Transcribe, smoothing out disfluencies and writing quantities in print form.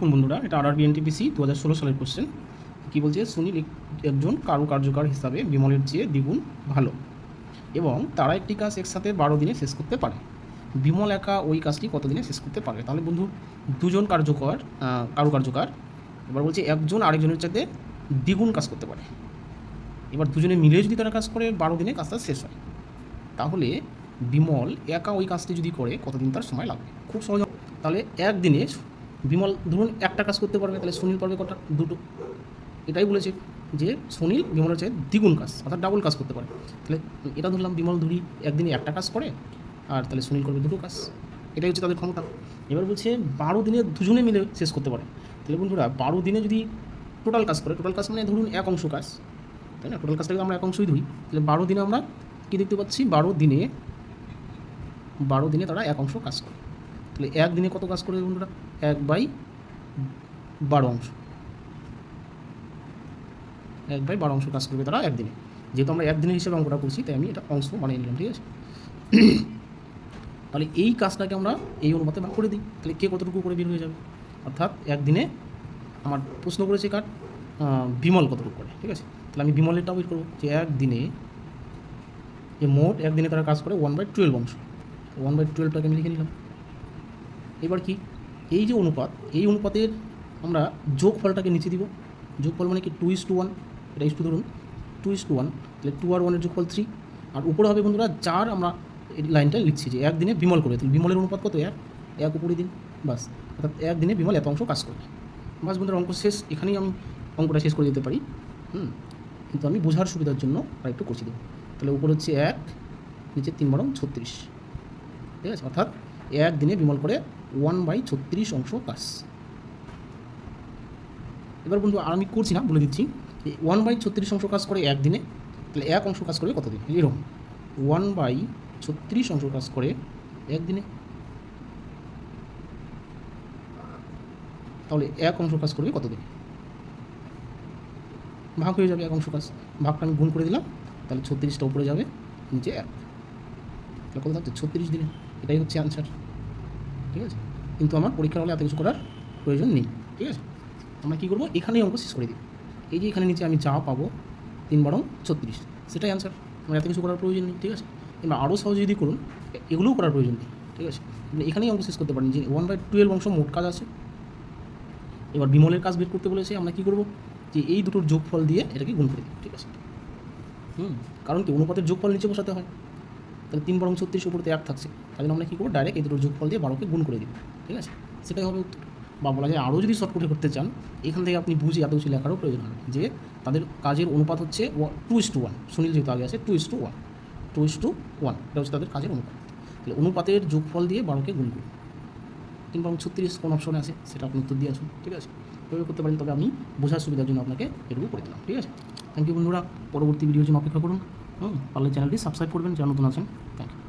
দেখুন বন্ধুরা, এটা আরআরবি এনটিপিসি 2016 সালের কোশ্চেন। কী বলছে? সুনীল একজন কার্যকর হিসাবে বিমলের চেয়ে দ্বিগুণ ভালো এবং তারা একটি কাজ একসাথে 12 দিনে শেষ করতে পারে। বিমল একা ওই কাজটি কত দিনে শেষ করতে পারবে? তাহলে বন্ধু, দুজন কার্যকর, এবার বলছে একজন আরেকজনের চাইতে দ্বিগুণ কাজ করতে পারে। এবার দুজনে মিলে যদি তারা কাজ করে 12 দিনে কাজটা শেষ হয়, তাহলে বিমল একা ওই কাজটি যদি করে কতদিন তার সময় লাগবে? খুব সহজ। তাহলে একদিনে বিমল ধরুন একটা কাজ করতে পারবে, তাহলে সুনীল পারবে কটা? দুটো। এটাই বলেছে যে সুনীল বিমলের চেয়ে দ্বিগুণ কাজ, অর্থাৎ ডাবল কাজ করতে পারে। তাহলে এটা ধরলাম বিমল একদিনে একটা কাজ করে, আর তাহলে সুনীল করবে দুটো কাজ। এটাই হচ্ছে তাদের ক্ষমতা। এবার বলছে 12 দিনে দুজনে মিলে শেষ করতে পারে। তাহলে বন্ধুরা, 12 দিনে যদি টোটাল কাজ করে, টোটাল কাজ মানে ধরুন এক অংশ কাজ, তাই না? টোটাল কাজটাকে আমরা এক অংশই ধরি। তাহলে 12 দিনে আমরা কী দেখতে পাচ্ছি? 12 দিনে তারা এক অংশ কাজ করে। তাহলে একদিনে কত কাজ করবে বন্ধুরা? 1/12 অংশ, 1/12 অংশ কাজ করবে তারা একদিনে। যেহেতু আমরা একদিনের হিসেবে অঙ্কটা করছি, তাই আমি এটা অংশ বানিয়ে নিলাম, ঠিক আছে? তাহলে এই কাজটাকে আমরা এই অনুপাতে ভাগ করে দিই, তাহলে কে কতটুকু করে বের হয়ে যাবে। অর্থাৎ একদিনে আমার প্রশ্ন করেছে কার? বিমল কতটুকু করে, ঠিক আছে? তাহলে আমি বিমলেরটাও বের করবো যে একদিনে মোট একদিনে তারা কাজ করে 1/12 অংশ। 1/12টাকে আমি লিখে নিলাম। এবার কি, এই যে অনুপাত, এই অনুপাতের আমরা যোগফলটাকে নিচে দিব। যোগফল মানে কি? 2:1, এটা ইস্টু ধরুন 2:1, তাহলে 2 আর 1-এর যোগফল 3, আর উপরে হবে বন্ধুরা 4। আমরা এই লাইনটা লিখছি যে একদিনে বিমল করে, তাহলে বিমলের অনুপাত কত? 1 উপরে দিন, বাস। অর্থাৎ একদিনে বিমল এত অংশ কাজ করবে, বাস বন্ধুরা, অঙ্ক শেষ। এখানেই আমি অঙ্কটা শেষ করে দিতে পারি, কিন্তু আমি বোঝার সুবিধার জন্য আর একটু করছি দেবো। তাহলে উপরে হচ্ছে 1, নিচে 3/36, ঠিক আছে? অর্থাৎ একদিনে বিমল করে 1/36 অংশ কাজ। এবার বন্ধু, আর আমি করছি না, বলে দিচ্ছি। 1/36 অংশ কাজ করে একদিনে, তাহলে এক অংশ কাজ করবে কতদিন? এরকম 1/36 অংশ কাজ করে একদিনে, তাহলে এক অংশ কাজ করবে কতদিন? ভাগ হয়ে যাবে এক অংশ কাজ, ভাগটা আমি গুণ করে দিলাম, তাহলে 36টা উপরে যাবে, নিচে 1, তাহলে কত থাকছে? 36 দিনে। এটাই হচ্ছে অ্যান্সার, ঠিক আছে? কিন্তু আমার পরীক্ষার হলে এত কিছু করার প্রয়োজন নেই, ঠিক আছে? আমরা কী করবো? এখানেই অঙ্ক শেষ করে দিই। এই যে এখানে নিচে আমি যা পাবো 3/36, সেটাই অ্যান্সার। আমার এত কিছু করার প্রয়োজন নেই, ঠিক আছে? এবার আরও সহজে যদি করুন, এগুলোও করার প্রয়োজন নেই, ঠিক আছে? এখানেই অঙ্ক শেষ করতে পারেন যে 1/12 অংশ মোট কাজ আছে। এবার বিমলের কাজ বের করতে বলেছে, আমরা কী করবো? যে এই দুটোর যোগফল দিয়ে এটাকে গুণ করে দিই, ঠিক আছে? কারণ কি, অনুপাতের যোগফল নিচে বসাতে হয়। তাহলে 3/36 উপরে 1 থাকছে, তাই জন্য আমরা কী করবো? ডাইরেক্ট এই দুটোর যোগফল দিয়ে 12কে গুণ করে দিব, ঠিক আছে? সেটাই হবে উত্তর। বা বলা যায় আরও যদি শর্টকাটে করতে চান, এখান থেকে আপনি বুঝে এত কিছু লেখারও প্রয়োজন হবে যে তাদের কাজের অনুপাত হচ্ছে 2:1। সুনীল যেহেতু আগে আছে, 2:1, 2:1, এটা হচ্ছে তাদের কাজের অনুপাত। তাহলে অনুপাতের যোগফল দিয়ে 12কে গুণ করুন। 3/36 কোন অপশনে আছে সেটা আপনি উত্তর দিয়ে আসুন, ঠিক আছে? এভাবে করতে পারেন। তবে আমি বোঝার সুবিধার জন্য আপনাকে এটুকু করে দিলাম, ঠিক আছে? থ্যাংক ইউ বন্ধুরা। পরবর্তী ভিডিওর জন্য অপেক্ষা করুন। পারলে চ্যানেলটি সাবস্ক্রাইব করবেন যারা নতুন আছেন। Thank you.